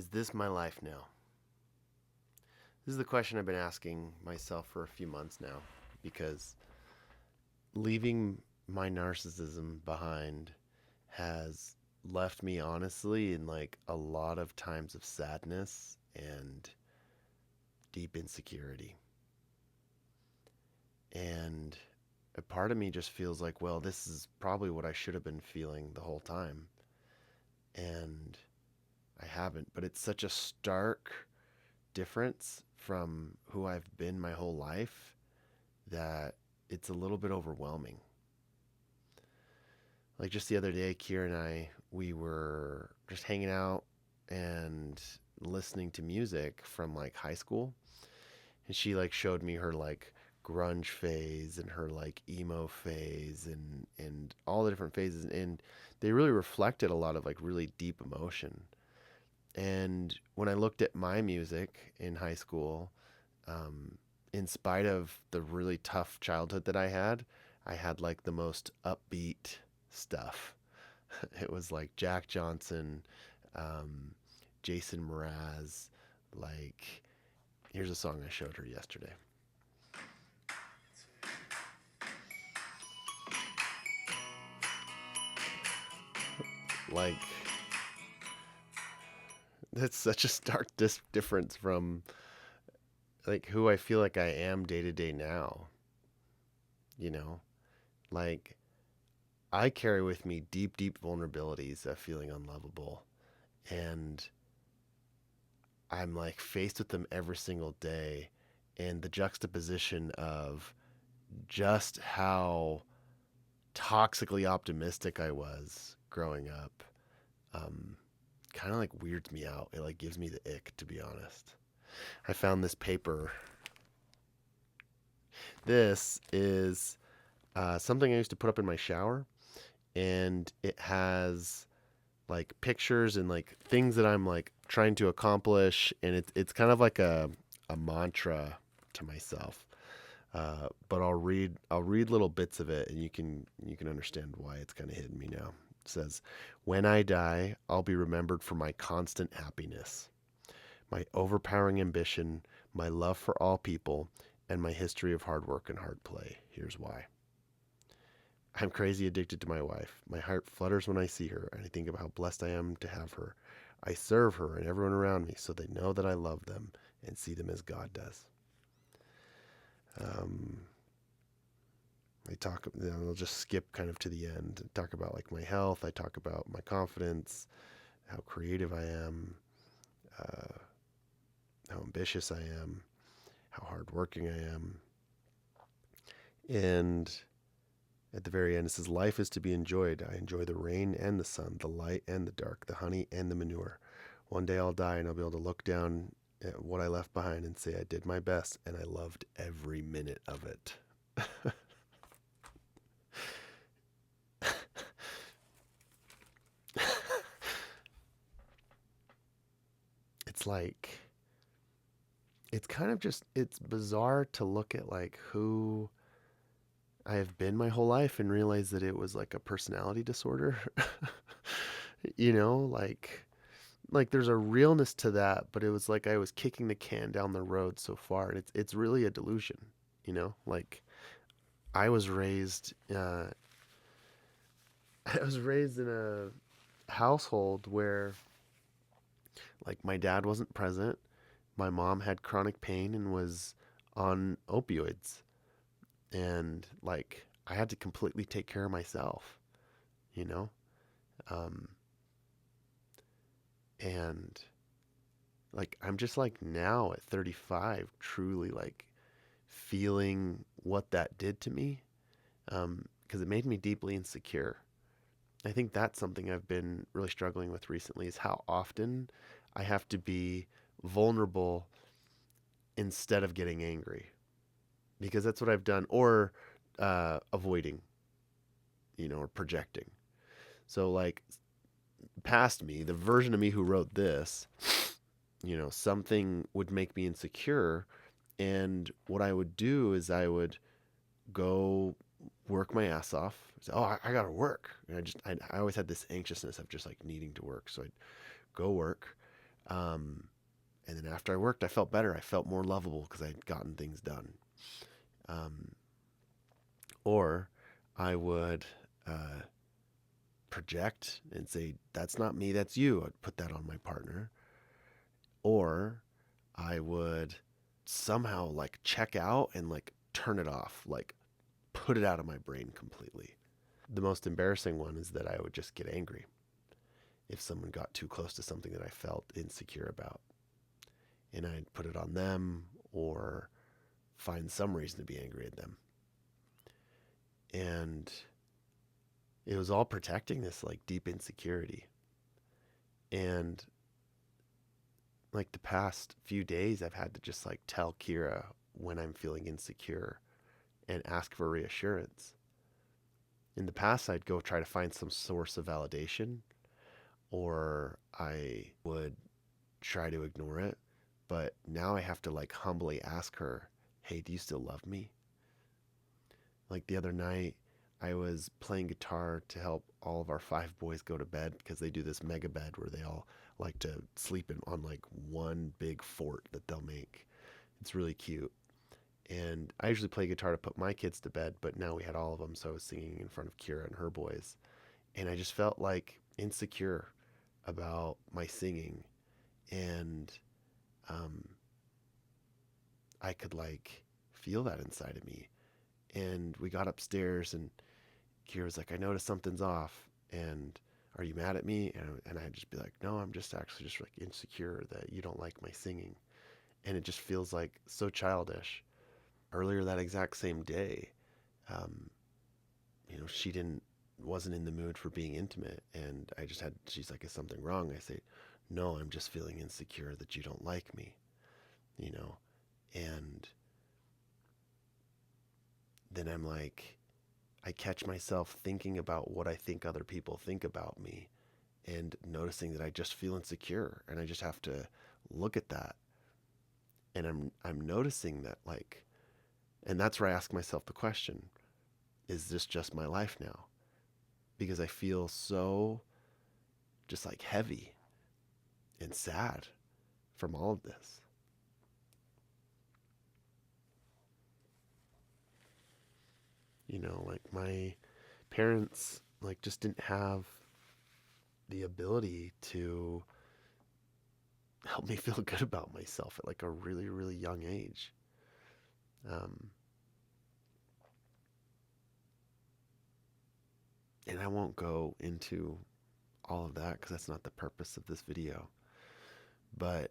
Is this my life now? This is the question I've been asking myself for a few months now because leaving my narcissism behind has left me honestly in like a lot of times of sadness and deep insecurity. And a part of me just feels like, well, this is probably what I should have been feeling the whole time. And I haven't, but it's such a stark difference from who I've been my whole life that it's a little bit overwhelming. Like just the other day, Kira and I, we were just hanging out and listening to music from like high school. And she like showed me her like grunge phase and her like emo phase and all the different phases, and they really reflected a lot of like really deep emotion. And when I looked at my music in high school, um, in spite of the really tough childhood that I had like the most upbeat stuff. It was like Jack Johnson, um, Jason Mraz. Like, here's a song I showed her yesterday. Like, that's such a stark difference from like who I feel like I am day to day now. You know, like I carry with me deep, deep vulnerabilities of feeling unlovable. And I'm like faced with them every single day. And the juxtaposition of just how toxically optimistic I was growing up um, kind of like weirds me out. It like gives me the ick, to be honest. I found this paper. This is something I used to put up in my shower, and it has like pictures and like things that I'm like trying to accomplish, and it's kind of like a mantra to myself. But I'll read little bits of it, and you can understand why it's kind of hidden me now. It says, "When I die, I'll be remembered for my constant happiness, my overpowering ambition, my love for all people, and my history of hard work and hard play. Here's why. I'm crazy addicted to my wife. My heart flutters when I see her, and I think about how blessed I am to have her. I serve her and everyone around me so they know that I love them and see them as God does." Um, I'll just skip kind of to the end and talk about like my health. I talk about my confidence, how creative I am, uh, how ambitious I am, how hardworking I am. And at the very end, it says, "Life is to be enjoyed. I enjoy the rain and the sun, the light and the dark, the honey and the manure. One day I'll die and I'll be able to look down at what I left behind and say I did my best and I loved every minute of it." It's like, it's kind of just, it's bizarre to look at like who I have been my whole life and realize that it was like a personality disorder. you know, like there's a realness to that, but it was like I was kicking the can down the road so far, and it's really a delusion. Like I was raised, I was raised in a household where like my dad wasn't present, my mom had chronic pain and was on opioids, and like I had to completely take care of myself, you know, um, and like I'm just like now at 35 truly like feeling what that did to me, because it made me deeply insecure. I think that's something I've been really struggling with recently is how often I have to be vulnerable instead of getting angry, because that's what I've done, or avoiding, or projecting. So like past me, the version of me who wrote this, something would make me insecure, and what I would do is I would go work my ass off. Say, oh, I gotta work. And I always had this anxiousness of just like needing to work. So I'd go work, Um, and then after I worked, I felt better. I felt more lovable because I'd gotten things done. Um, or I would uh, project and say, that's not me, that's you. I'd put that on my partner. Or I would somehow like check out and like turn it off, like put it out of my brain completely. The most embarrassing one is that I would just get angry if someone got too close to something that I felt insecure about. And I'd put it on them or find some reason to be angry at them. And it was all protecting this like deep insecurity. And like the past few days, I've had to just like tell Kira when I'm feeling insecure and ask for reassurance. In the past, I'd go try to find some source of validation, or I would try to ignore it. But now I have to like humbly ask her, hey, do you still love me? Like the other night, I was playing guitar to help all of our five boys go to bed because they do this mega bed where they all like to sleep on like one big fort that they'll make. It's really cute. And I usually play guitar to put my kids to bed, but now we had all of them, so I was singing in front of Kira and her boys. And I just felt like insecure about my singing. And um, I could like feel that inside of me. And we got upstairs, and Kira was like, I noticed something's off. And are you mad at me? And I'd just be like, no, I'm just actually just like insecure that you don't like my singing. And it just feels like so childish. Earlier that exact same day, um, she wasn't in the mood for being intimate, and she's like, is something wrong? I say, no, I'm just feeling insecure that you don't like me, you know, and then I'm like, I catch myself thinking about what I think other people think about me and noticing that I just feel insecure, and I just have to look at that. And I'm noticing that like, and that's where I ask myself the question, is this just my life now? Because I feel so just like heavy and sad from all of this. Like my parents like just didn't have the ability to help me feel good about myself at like a really, really young age. Um, and I won't go into all of that because that's not the purpose of this video. But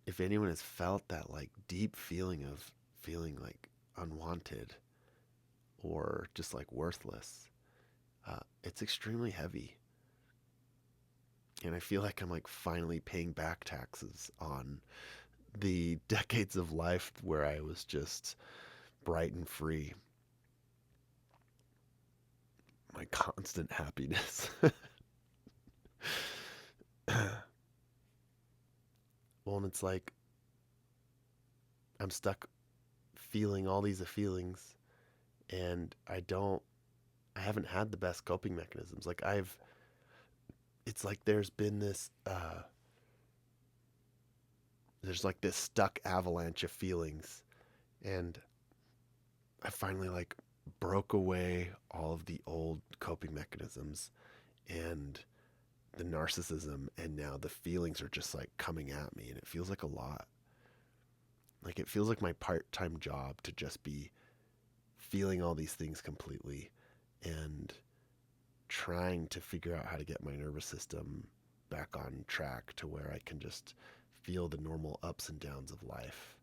if anyone has felt that like deep feeling of feeling like unwanted or just like worthless, it's extremely heavy. And I feel like I'm like finally paying back taxes on the decades of life where I was just bright and free. My constant happiness. Well, and it's like I'm stuck feeling all these feelings, and I haven't had the best coping mechanisms. It's like there's like this stuck avalanche of feelings, and I finally like broke away all of the old coping mechanisms and the narcissism, and now the feelings are just like coming at me, and it feels like a lot. Like it feels like my part-time job to just be feeling all these things completely and trying to figure out how to get my nervous system back on track to where I can just feel the normal ups and downs of life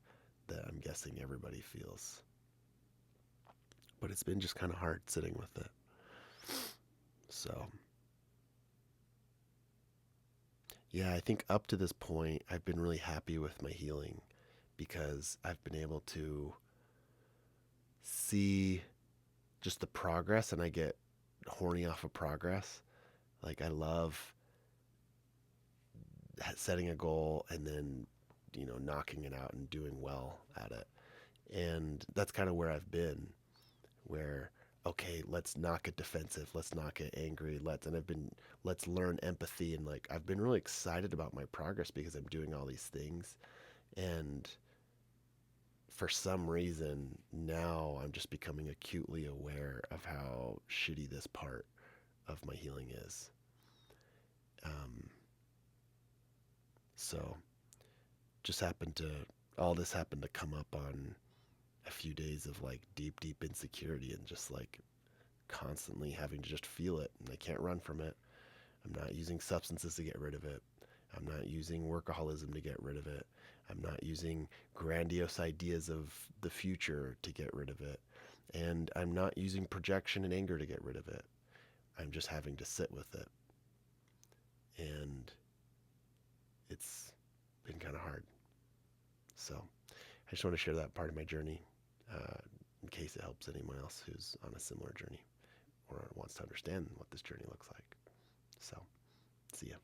that I'm guessing everybody feels. But it's been just kind of hard sitting with it. So, yeah, I think up to this point, I've been really happy with my healing because I've been able to see just the progress, and I get horny off of progress. Like, I love setting a goal and then, knocking it out and doing well at it. And that's kind of where I've been, where okay, let's not get defensive, let's not get angry, let's learn empathy. And like, I've been really excited about my progress because I'm doing all these things. And for some reason, now I'm just becoming acutely aware of how shitty this part of my healing is. Um, so just happened to, all this happened to come up on a few days of like deep, deep insecurity and just like constantly having to just feel it, and I can't run from it. I'm not using substances to get rid of it. I'm not using workaholism to get rid of it. I'm not using grandiose ideas of the future to get rid of it. And I'm not using projection and anger to get rid of it. I'm just having to sit with it. And it's been kind of hard. So I just want to share that part of my journey in case it helps anyone else who's on a similar journey or wants to understand what this journey looks like. So, see ya.